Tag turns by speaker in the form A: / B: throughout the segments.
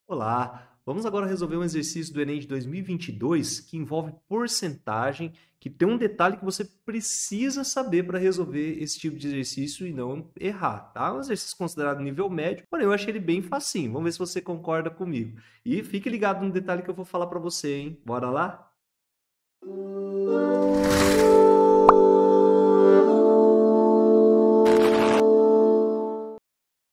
A: Olá, vamos agora resolver um exercício do Enem de 2022 que envolve porcentagem, que tem um detalhe que você precisa saber para resolver esse tipo de exercício e não errar, tá? É um exercício considerado nível médio, porém eu achei ele bem facinho. Vamos ver se você concorda comigo. E fique ligado no detalhe que eu vou falar para você, hein? Bora lá?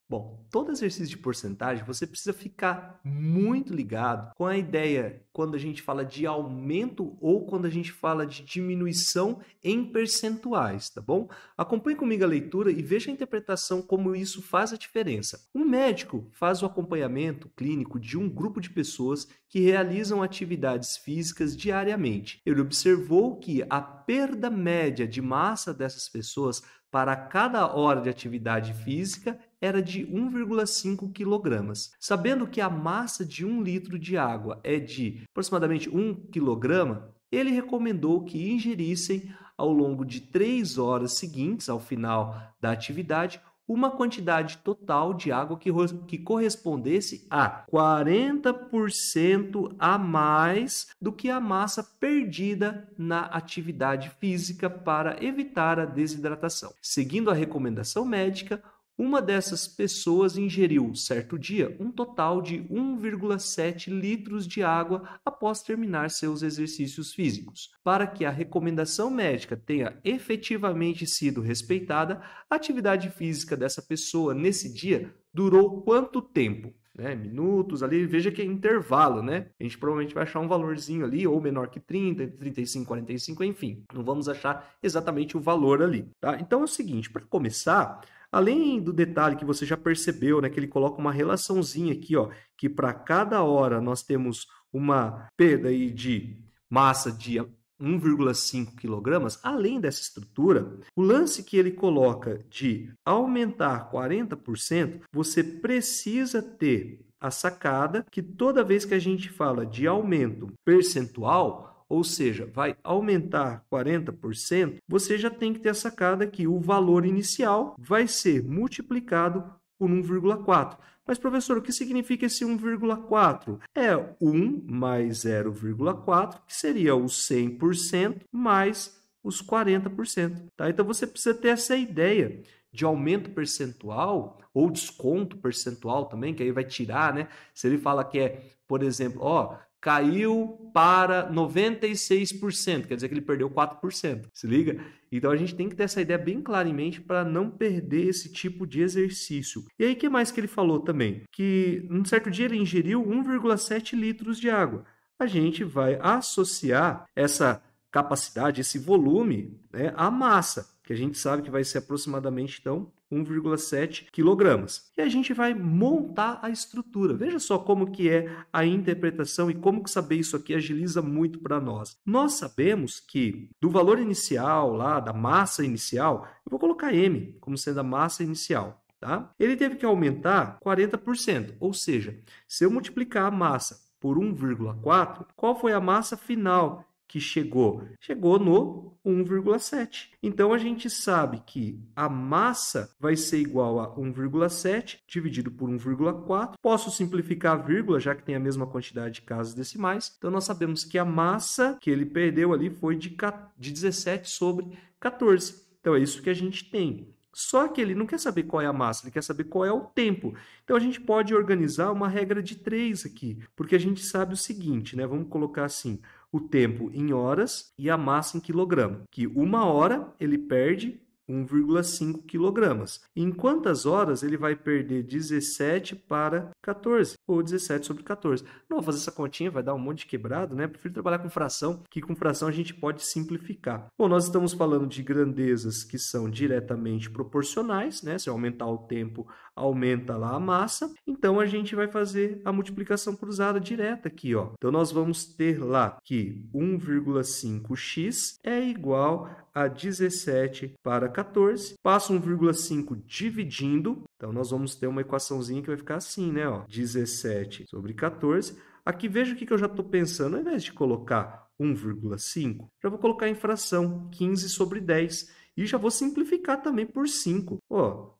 A: Bom, todo exercício de porcentagem você precisa ficar muito ligado com a ideia quando a gente fala de aumento ou quando a gente fala de diminuição em percentuais, tá bom? Acompanhe comigo a leitura e veja a interpretação como isso faz a diferença. Um médico faz o acompanhamento clínico de um grupo de pessoas que realizam atividades físicas diariamente. Ele observou que a perda média de massa dessas pessoas para cada hora de atividade física era de 1,5 quilogramas. Sabendo que a massa de 1 litro de água é de aproximadamente 1 quilograma, ele recomendou que ingerissem ao longo de 3 horas seguintes, ao final da atividade, uma quantidade total de água que correspondesse a 40% a mais do que a massa perdida na atividade física para evitar a desidratação. Seguindo a recomendação médica, uma dessas pessoas ingeriu, certo dia, um total de 1,7 litros de água após terminar seus exercícios físicos. Para que a recomendação médica tenha efetivamente sido respeitada, a atividade física dessa pessoa nesse dia durou quanto tempo? Minutos ali, veja que é intervalo, né? A gente provavelmente vai achar um valorzinho ali, ou menor que 30, entre 35 e 45, enfim. Não vamos achar exatamente o valor ali, tá? Então é o seguinte, para começar, além do detalhe que você já percebeu, né, que ele coloca uma relaçãozinha aqui, ó, que para cada hora nós temos uma perda aí de massa de 1,5 quilogramas, além dessa estrutura, o lance que ele coloca de aumentar 40%, você precisa ter a sacada que toda vez que a gente fala de aumento percentual, ou seja, vai aumentar 40%, você já tem que ter a sacada que o valor inicial vai ser multiplicado por 1,4. Mas, professor, o que significa esse 1,4? É 1 mais 0,4, que seria o 100% mais os 40%. Tá? Então, você precisa ter essa ideia de aumento percentual ou desconto percentual também, que aí vai tirar, né? Se ele fala que é, por exemplo, caiu para 96%, quer dizer que ele perdeu 4%. Se liga? Então a gente tem que ter essa ideia bem clara em mente para não perder esse tipo de exercício. E aí, o que mais que ele falou também? Que num certo dia ele ingeriu 1,7 litros de água. A gente vai associar essa capacidade, esse volume, né, à massa, que a gente sabe que vai ser aproximadamente, então, 1,7 quilogramas. E a gente vai montar a estrutura. Veja só como que é a interpretação e como que saber isso aqui agiliza muito para nós. Nós sabemos que do valor inicial lá, da massa inicial, eu vou colocar M como sendo a massa inicial. Tá? Ele teve que aumentar 40%, ou seja, se eu multiplicar a massa por 1,4, qual foi a massa final que chegou? Chegou no 1,7. Então, a gente sabe que a massa vai ser igual a 1,7 dividido por 1,4. Posso simplificar a vírgula, já que tem a mesma quantidade de casas decimais. Então, nós sabemos que a massa que ele perdeu ali foi de 17 sobre 14. Então, é isso que a gente tem. Só que ele não quer saber qual é a massa, ele quer saber qual é o tempo. Então, a gente pode organizar uma regra de 3 aqui, porque a gente sabe o seguinte, né? Vamos colocar assim, o tempo em horas e a massa em quilograma, que uma hora ele perde 1,5 quilogramas. Em quantas horas ele vai perder 17 para 14, ou 17 sobre 14? Não vou fazer essa continha, vai dar um monte de quebrado, né? Prefiro trabalhar com fração, que com fração a gente pode simplificar. Bom, nós estamos falando de grandezas que são diretamente proporcionais, né? Se eu aumentar o tempo, aumenta lá a massa. Então, a gente vai fazer a multiplicação cruzada direta aqui, ó. Então, nós vamos ter lá que 1,5x é igual a 17 para 14. Passa 1,5 dividindo. Então, nós vamos ter uma equaçãozinha que vai ficar assim, né? Ó, 17 sobre 14. Aqui, veja o que eu já estou pensando. Ao invés de colocar 1,5, já vou colocar em fração 15 sobre 10. E já vou simplificar também por 5. Ó,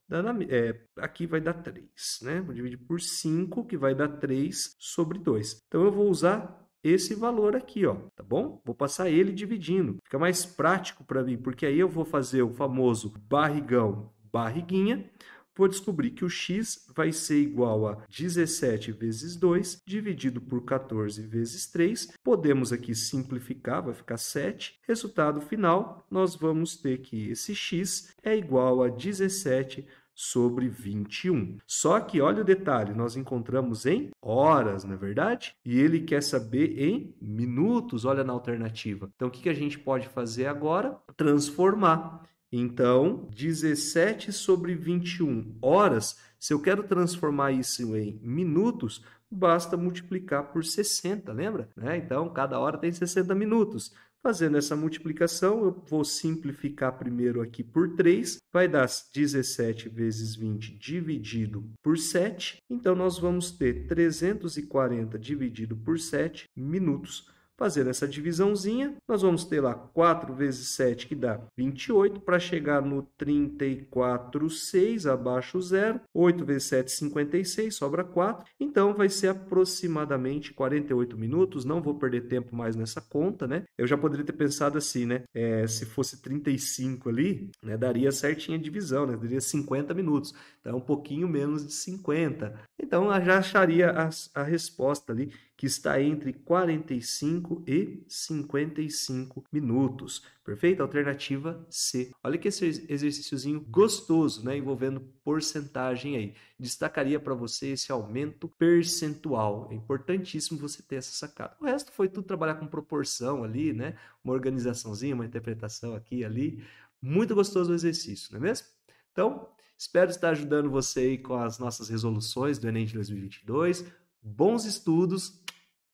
A: aqui vai dar 3, né? Vou dividir por 5, que vai dar 3 sobre 2. Então, eu vou usar esse valor aqui, ó, tá bom? Vou passar ele dividindo. Fica mais prático para mim, porque aí eu vou fazer o famoso barrigão, barriguinha. Vou descobrir que o x vai ser igual a 17 vezes 2, dividido por 14 vezes 3. Podemos aqui simplificar, vai ficar 7. Resultado final, nós vamos ter que esse x é igual a 17 sobre 21. Só que olha o detalhe, nós encontramos em horas, não é verdade? E ele quer saber em minutos, olha na alternativa. Então, o que a gente pode fazer agora? Transformar. Então, 17 sobre 21 horas, se eu quero transformar isso em minutos, basta multiplicar por 60, lembra? Então, cada hora tem 60 minutos. Fazendo essa multiplicação, eu vou simplificar primeiro aqui por 3, vai dar 17 vezes 20 dividido por 7. Então, nós vamos ter 340 dividido por 7 minutos. Fazendo essa divisãozinha, nós vamos ter lá 4 vezes 7, que dá 28, para chegar no 34,6, abaixo o zero. 8 vezes 7, 56, sobra 4. Então, vai ser aproximadamente 48 minutos. Não vou perder tempo mais nessa conta, né? Eu já poderia ter pensado assim, né? Se fosse 35 ali, né, daria certinha a divisão, né? Daria 50 minutos. Então, um pouquinho menos de 50. Então, eu já acharia a resposta ali, que está entre 45 e 55 minutos. Perfeito? Alternativa C. Olha que esse exercíciozinho gostoso, né? Envolvendo porcentagem aí. Destacaria para você esse aumento percentual. É importantíssimo você ter essa sacada. O resto foi tudo trabalhar com proporção ali, né? Uma organizaçãozinha, uma interpretação aqui e ali. Muito gostoso o exercício, não é mesmo? Então, espero estar ajudando você aí com as nossas resoluções do Enem de 2022. Bons estudos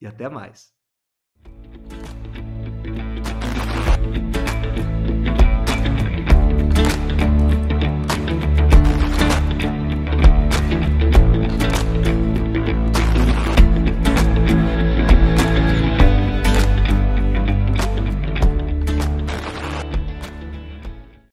A: e até mais!